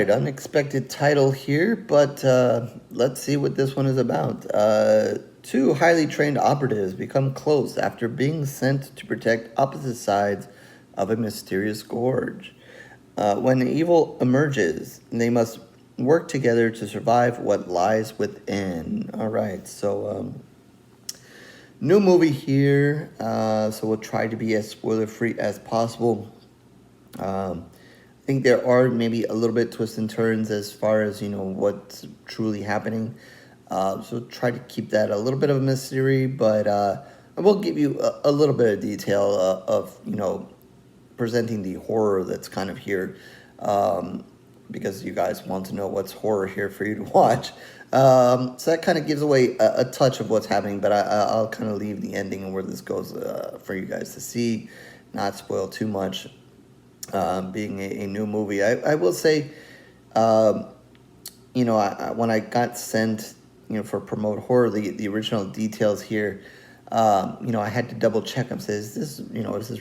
right, unexpected title here, but let's see what this one is about. Two highly trained operatives become close after being sent to protect opposite sides of a mysterious gorge. When evil emerges, they must work together to survive what lies within. All right, so new movie here, so we'll try to be as spoiler free as possible. I think there are maybe a little bit twists and turns as far as what's truly happening. So try to keep that a little bit of a mystery, but I will give you a little bit of detail of presenting the horror that's kind of here, because you guys want to know what's horror here for you to watch. So that kind of gives away a touch of what's happening, but I'll kind of leave the ending and where this goes for you guys to see, not spoil too much. Being a new movie, I will say, when I got sent, for Promote Horror, the original details here, I had to double check them. Say, is this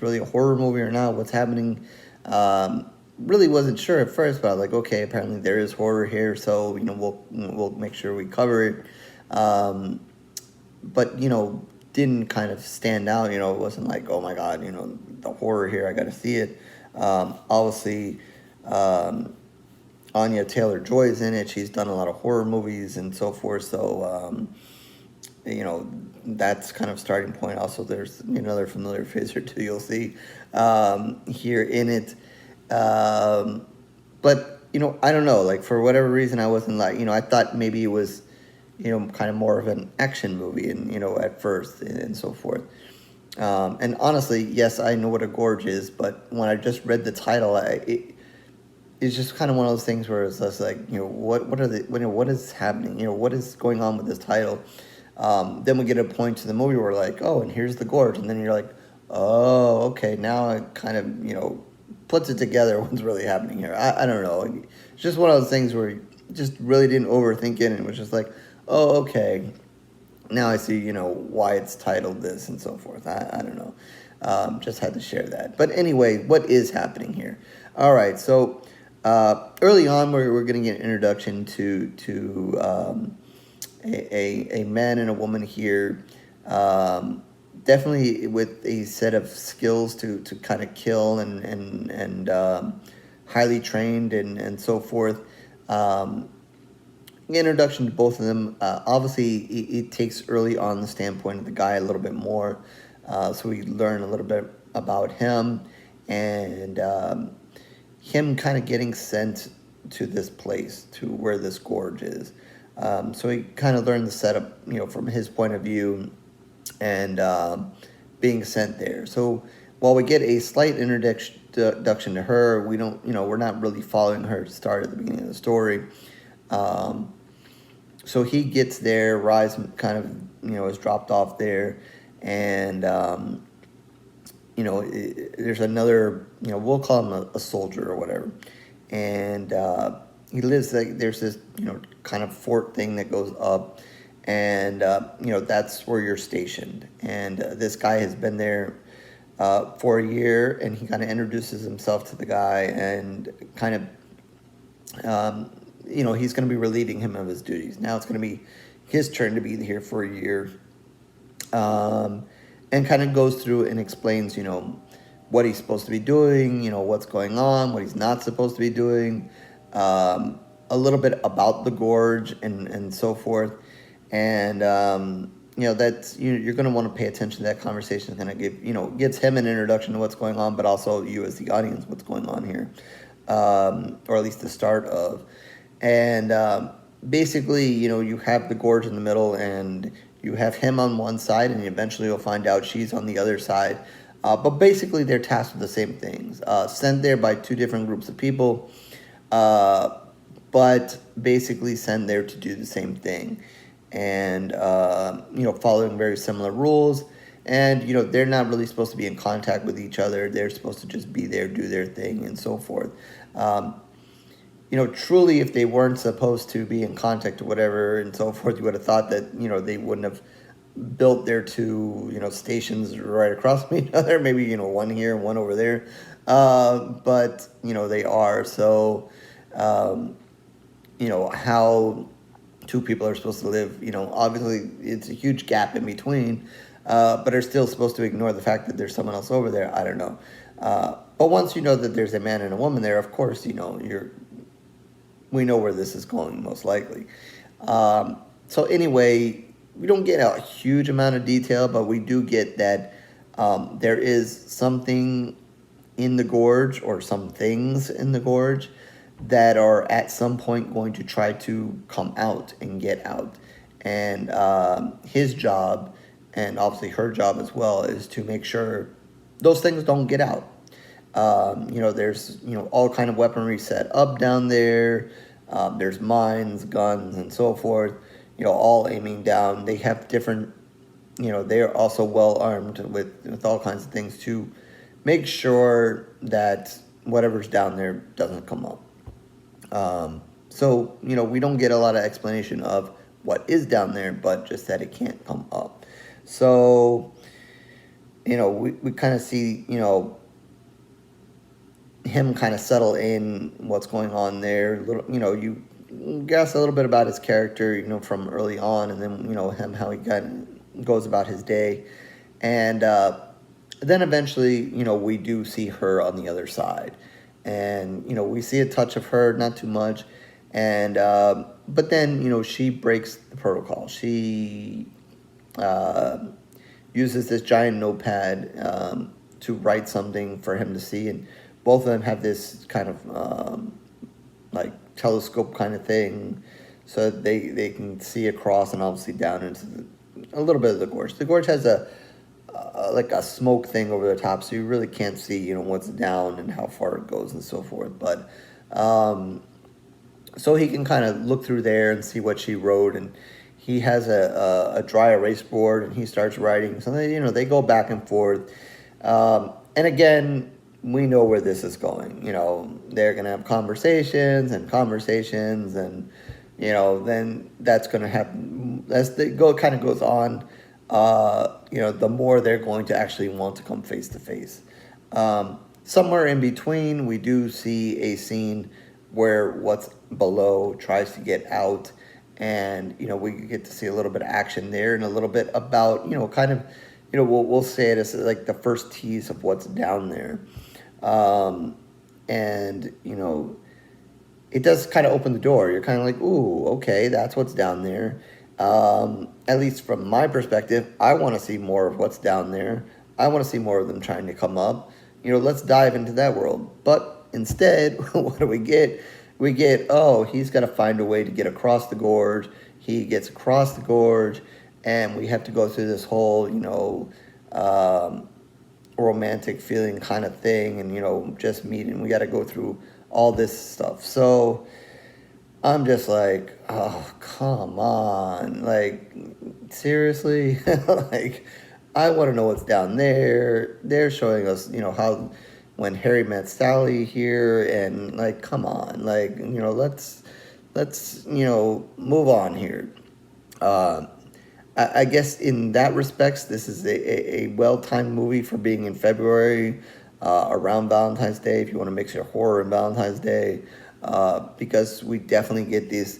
really a horror movie or not? What's happening? Really wasn't sure at first, but I was like, okay, apparently there is horror here, so we'll make sure we cover it. But didn't kind of stand out. It wasn't like, oh my god, the horror here, I got to see it. Obviously, Anya Taylor-Joy is in it. She's done a lot of horror movies and so forth. So, that's kind of starting point. Also, there's another familiar face or two you'll see here in it. But I don't know. Like, for whatever reason, I wasn't like, I thought maybe it was, kind of more of an action movie, and at first and so forth. And honestly, yes, I know what a gorge is, but when I just read the title, it's just kind of one of those things where it's just like, what is happening? What is going on with this title? Then we get a point to the movie where we're like, oh, and here's the gorge, and then you're like, oh, okay, now it kind of puts it together what's really happening here. I don't know. It's just one of those things where you just really didn't overthink it, and it was just like, oh, okay. Now I see, why it's titled this and so forth. I don't know. Just had to share that. But anyway, what is happening here? All right, so early on, we're going to get an introduction to a man and a woman here, definitely with a set of skills to kind of kill and highly trained and so forth. Introduction to both of them. Obviously, it takes early on the standpoint of the guy a little bit more, so we learn a little bit about him and him kind of getting sent to this place, to where this gorge is. So we kind of learn the setup, from his point of view, and being sent there. So while we get a slight introduction to her, we don't, we're not really following her to start at the beginning of the story. So he gets there, Rise kind of, is dropped off there, and, there's another, we'll call him a soldier or whatever, and he lives, like, there's this, kind of fort thing that goes up, and, that's where you're stationed, and this guy has been there for a year, and he kind of introduces himself to the guy, and kind of, he's going to be relieving him of his duties. Now it's going to be his turn to be here for a year. And kind of goes through and explains, what he's supposed to be doing, what's going on, what he's not supposed to be doing, a little bit about the gorge and so forth. And, that's, you're going to want to pay attention to that conversation. Kind of gets him an introduction to what's going on, but also you as the audience, what's going on here. Or at least the start of. And basically, you have the gorge in the middle, and you have him on one side, and eventually you'll find out she's on the other side. But basically, they're tasked with the same things. Sent there by two different groups of people, but basically sent there to do the same thing. And, following very similar rules. And, they're not really supposed to be in contact with each other. They're supposed to just be there, do their thing, and so forth. Truly, if they weren't supposed to be in contact or whatever and so forth, you would have thought that, they wouldn't have built their two, stations right across from each other. Maybe, one here and one over there. But, they are. So, how two people are supposed to live. Obviously it's a huge gap in between, but are still supposed to ignore the fact that there's someone else over there. I don't know. But once you know that there's a man and a woman there, of course, we know where this is going most likely. So anyway, we don't get a huge amount of detail, but we do get that there is something in the gorge, or some things in the gorge, that are at some point going to try to come out and get out. And his job, and obviously her job as well, is to make sure those things don't get out. There's all kind of weaponry set up down there. There's mines, guns, and so forth. All aiming down. They have different. They're also well armed with all kinds of things to make sure that whatever's down there doesn't come up. So we don't get a lot of explanation of what is down there, but just that it can't come up. So we kind of see him kind of settle in what's going on there. You guess a little bit about his character, from early on, and then him, how he goes about his day, and then eventually we do see her on the other side, and we see a touch of her, not too much, and but then she breaks the protocol. She uses this giant notepad to write something for him to see, and both of them have this kind of like telescope kind of thing, so that they can see across and obviously down into a little bit of the gorge. The gorge has like a smoke thing over the top, so you really can't see what's down and how far it goes and so forth. But so he can kind of look through there and see what she wrote, and he has a dry erase board, and he starts writing. So they go back and forth, and again, we know where this is going. They're gonna have conversations, and then that's gonna happen as the kind of goes on. The more they're going to actually want to come face to face. Somewhere in between, we do see a scene where what's below tries to get out, and we get to see a little bit of action there, and a little bit about kind of we'll say it as like the first tease of what's down there. And it does kind of open the door. You're kind of like, ooh, okay, that's what's down there. At least from my perspective, I want to see more of what's down there. I want to see more of them trying to come up. Let's dive into that world. But instead, what do we get? We get, oh, he's got to find a way to get across the gorge. He gets across the gorge, and we have to go through this whole, romantic feeling kind of thing, and just meeting. We got to go through all this stuff. So I'm just like, oh, come on, like, seriously. Like, I want to know what's down there. They're showing us how when Harry met Sally here, and like, come on, like, let's move on here. I guess in that respects, this is a well-timed movie for being in February, around Valentine's Day, if you want to mix your horror and Valentine's Day, because we definitely get this,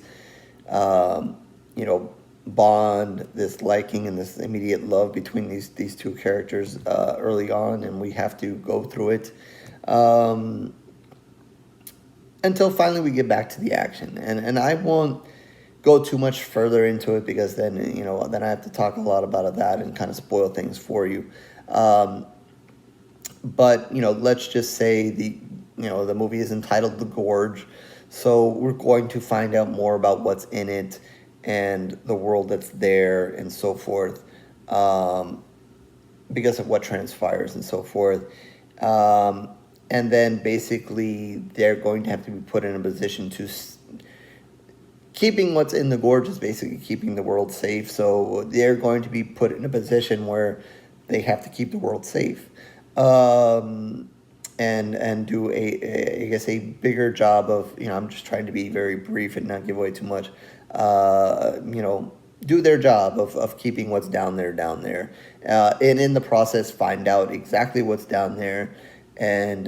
bond, this liking, and this immediate love between these two characters early on, and we have to go through it until finally we get back to the action. And I won't go too much further into it, because then then I have to talk a lot about that and kind of spoil things for you. But let's just say the movie is entitled The Gorge, so we're going to find out more about what's in it and the world that's there and so forth, because of what transpires and so forth. And then basically they're going to have to be put in a position to keeping what's in the gorge is basically keeping the world safe. So they're going to be put in a position where they have to keep the world safe, and do I guess a bigger job of, I'm just trying to be very brief and not give away too much. Do their job of keeping what's down there, and in the process find out exactly what's down there, and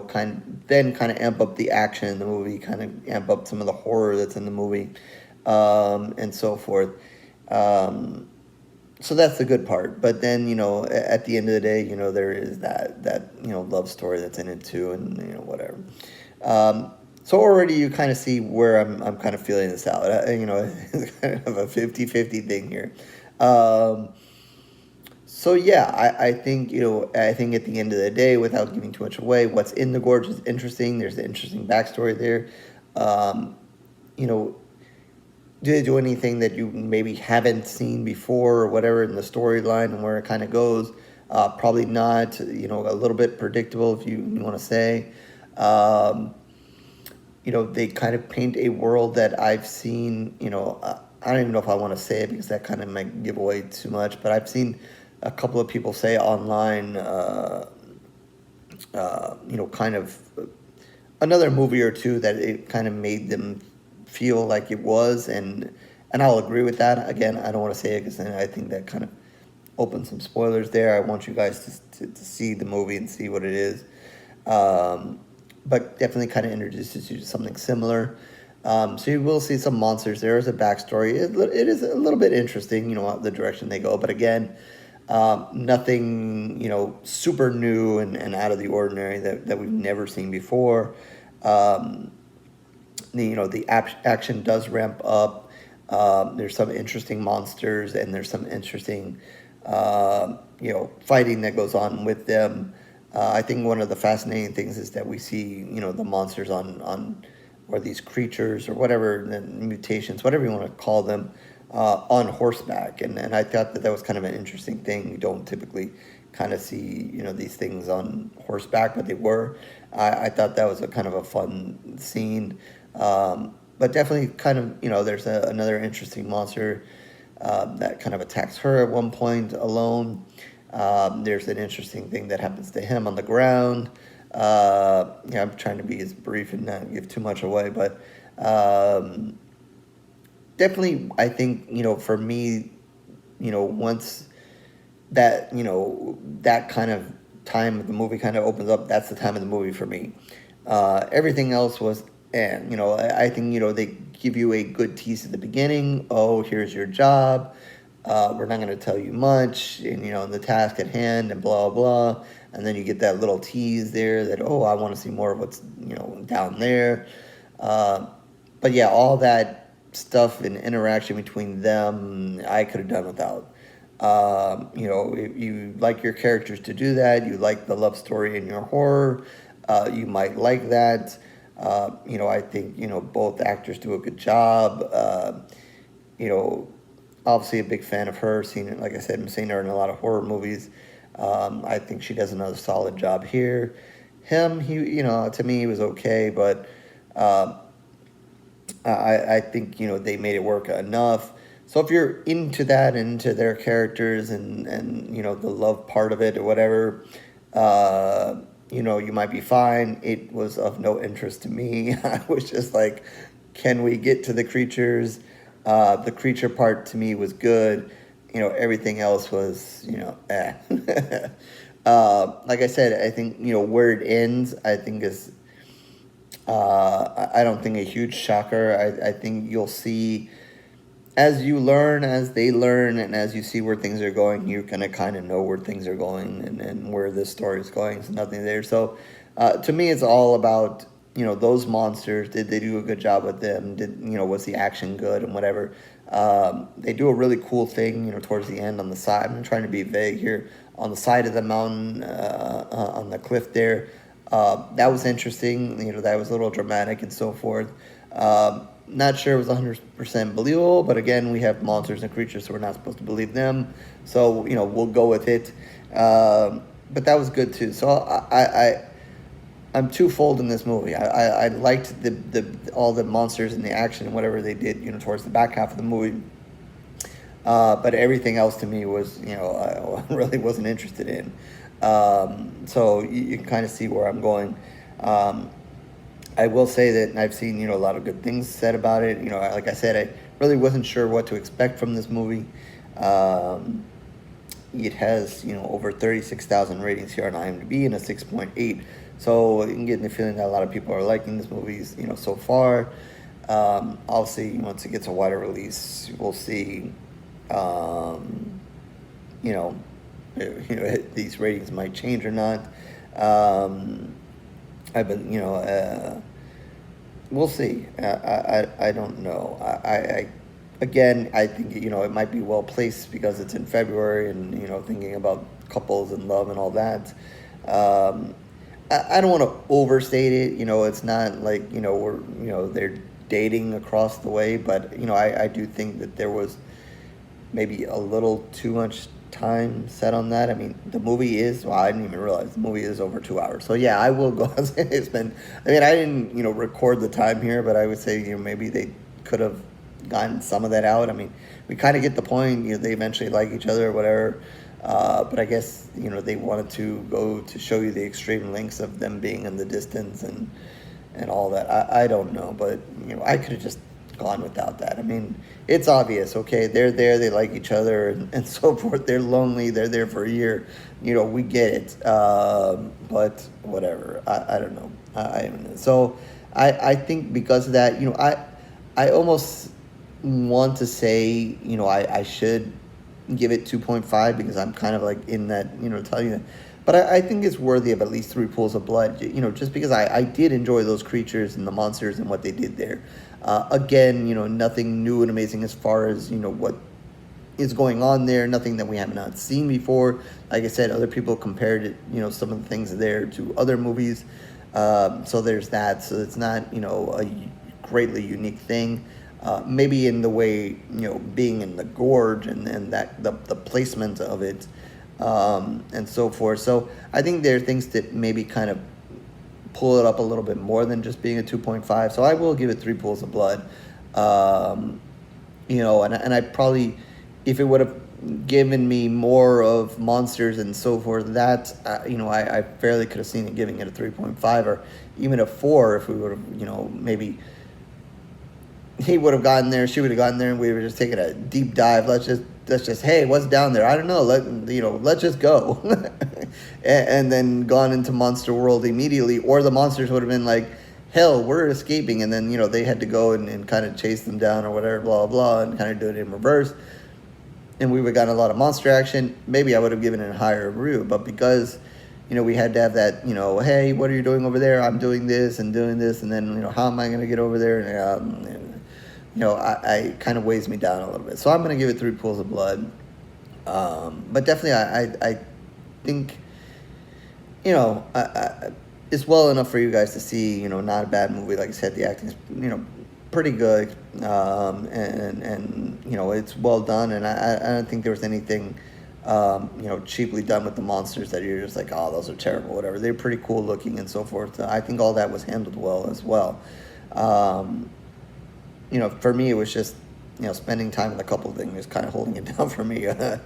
kind of amp up the action in the movie, kind of amp up some of the horror that's in the movie, and so forth. Um, so that's the good part. But then, at the end of the day, there is that love story that's in it too, and whatever. Um, so already you kind of see where I'm kind of feeling this out. It's kind of a 50-50 thing here. Um, so yeah, I think I think at the end of the day, without giving too much away, what's in the Gorge is interesting. There's an interesting backstory there. Um, you know, do they do anything that you maybe haven't seen before or whatever in the storyline and where it kind of goes? Probably not. A little bit predictable if you want to say. Um, they kind of paint a world that I've seen. I don't even know if I want to say it because that kind of might give away too much. But I've seen a couple of people say online, kind of another movie or two that it kind of made them feel like it was, and I'll agree with that. Again, I don't want to say it because I think that kind of opens some spoilers there. I want you guys to see the movie and see what it is. But definitely kind of introduces you to something similar. So you will see some monsters. There is a backstory. It is a little bit interesting, the direction they go. But again, nothing, super new and out of the ordinary that we've never seen before. The action does ramp up. There's some interesting monsters, and there's some interesting, fighting that goes on with them. I think one of the fascinating things is that we see, the monsters or these creatures or whatever, the mutations, whatever you want to call them, on horseback. And I thought that was kind of an interesting thing. You don't typically kind of see, these things on horseback, but they were. I thought that was a kind of a fun scene. But definitely kind of, there's another interesting monster that kind of attacks her at one point alone. There's an interesting thing that happens to him on the ground. I'm trying to be as brief and not give too much away, but definitely, I think, for me, once that kind of time of the movie kind of opens up, that's the time of the movie for me. Everything else was, I think, they give you a good tease at the beginning. Oh, here's your job. We're not going to tell you much, and the task at hand, and blah blah. And then you get that little tease there that, oh, I want to see more of what's down there. But yeah, all that stuff and interaction between them, I could have done without. If you like your characters to do that, you like the love story in your horror, you might like that. I think both actors do a good job. Obviously a big fan of her. Seen it, like I said, I'm seeing her in a lot of horror movies. I think she does another solid job here. Him, to me, he was okay, but I think they made it work enough. So if you're into that, into their characters, and the love part of it or whatever, you might be fine. It was of no interest to me. I was just like, can we get to the creatures? The creature part to me was good. Everything else was, eh. Like I said, I think, where it ends, I think is, I don't think a huge shocker. I think you'll see, as you learn, as they learn, and as you see where things are going, you're going to kind of know where things are going and where this story is going. There's nothing there. So to me, it's all about, those monsters. Did they do a good job with them? Was the action good and whatever? They do a really cool thing, towards the end on the side. I'm trying to be vague here. On the side of the mountain, on the cliff there. That was interesting. That was a little dramatic and so forth. Not sure it was 100% believable, but again, we have monsters and creatures, so we're not supposed to believe them. So, we'll go with it. But that was good too. So I'm twofold in this movie. I liked all the monsters and the action and whatever they did, towards the back half of the movie. But everything else to me was, I really wasn't interested in. So you can kind of see where I'm going. I will say that I've seen, a lot of good things said about it. Like I said, I really wasn't sure what to expect from this movie. it has, over 36,000 ratings here on IMDb and a 6.8. So I'm getting the feeling that a lot of people are liking this movie, so far. Obviously, once it gets a wider release, we'll see, you know, these ratings might change or not. I've been, we'll see. I don't know. Again, I think, it might be well placed because it's in February and, thinking about couples and love and all that. I don't want to overstate it. It's not like, they're dating across the way, but, I do think that there was maybe a little too much time set on that. I mean, the movie is, well, I didn't even realize the movie is over 2 hours. So yeah, I will go. It's been, I mean, I didn't, record the time here, but I would say, maybe they could have gotten some of that out. I mean, we kind of get the point, they eventually like each other or whatever. But I guess, they wanted to go to show you the extreme lengths of them being in the distance and all that. I don't know, but, I could have just gone without that. I mean, it's obvious, okay, they're there, they like each other and so forth. They're lonely, they're there for a year. We get it. But whatever. I don't know. I don't know. So I think because of that, I almost want to say, I should give it 2.5 because I'm kind of like in that, telling you that. But I think it's worthy of at least 3 pools of blood, just because I did enjoy those creatures and the monsters and what they did there. Again, nothing new and amazing as far as, what is going on there, nothing that we have not seen before. Like I said, other people compared it, some of the things there to other movies. So there's that. So it's not, a greatly unique thing. Maybe in the way, being in the gorge and that the placement of it, and so forth. So I think there are things that maybe kind of pull it up a little bit more than just being a 2.5. So I will give it 3 pools of blood. And I probably, if it would have given me more of monsters and so forth, that, I fairly could have seen it giving it a 3.5 or even a 4 if we would have, maybe he would have gotten there, she would have gotten there, and we were just taking a deep dive. Let's just, hey, what's down there? I don't know. Let's just go, and then gone into Monster World immediately. Or the monsters would have been like, hell, we're escaping, and then they had to go and kind of chase them down or whatever, blah blah, and kind of do it in reverse. And we would have gotten a lot of monster action. Maybe I would have given it a higher review, but because we had to have that, hey, what are you doing over there? I'm doing this, and then, how am I going to get over there? And, I kind of weighs me down a little bit. So I'm going to give it 3 pools of blood. But definitely, I think, it's well enough for you guys to see, not a bad movie. Like I said, the acting is, pretty good. And it's well done. And I don't think there was anything, cheaply done with the monsters that you're just like, oh, those are terrible, whatever. They're pretty cool looking and so forth. I think all that was handled well as well. For me, it was just, spending time with a couple things is kind of holding it down for me. So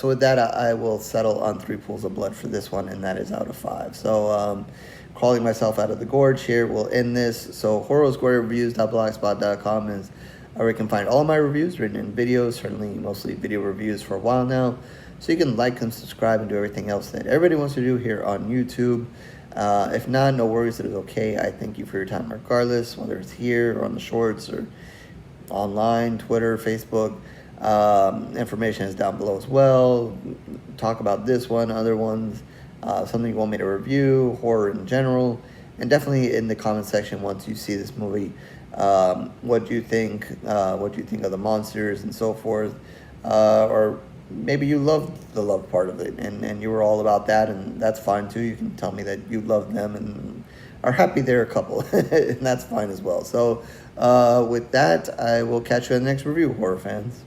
with that, I will settle on 3 pools of blood for this one, and that is out of 5. So, crawling myself out of the gorge here, we'll end this. So, horrorsquarereviews.blogspot.com is where you can find all my reviews written in videos, certainly mostly video reviews for a while now. So you can like and subscribe and do everything else that everybody wants to do here on YouTube. If not, no worries, it is okay. I thank you for your time regardless, whether it's here or on the shorts or online, Twitter, Facebook. Information is down below as well. Talk about this one, other ones, something you want me to review, horror in general, and definitely in the comment section once you see this movie, what do you think? What do you think of the monsters and so forth? Or maybe you loved the love part of it and you were all about that, and that's fine too. You can tell me that you love them and are happy they're a couple, and that's fine as well. So with that, I will catch you in the next review, horror fans.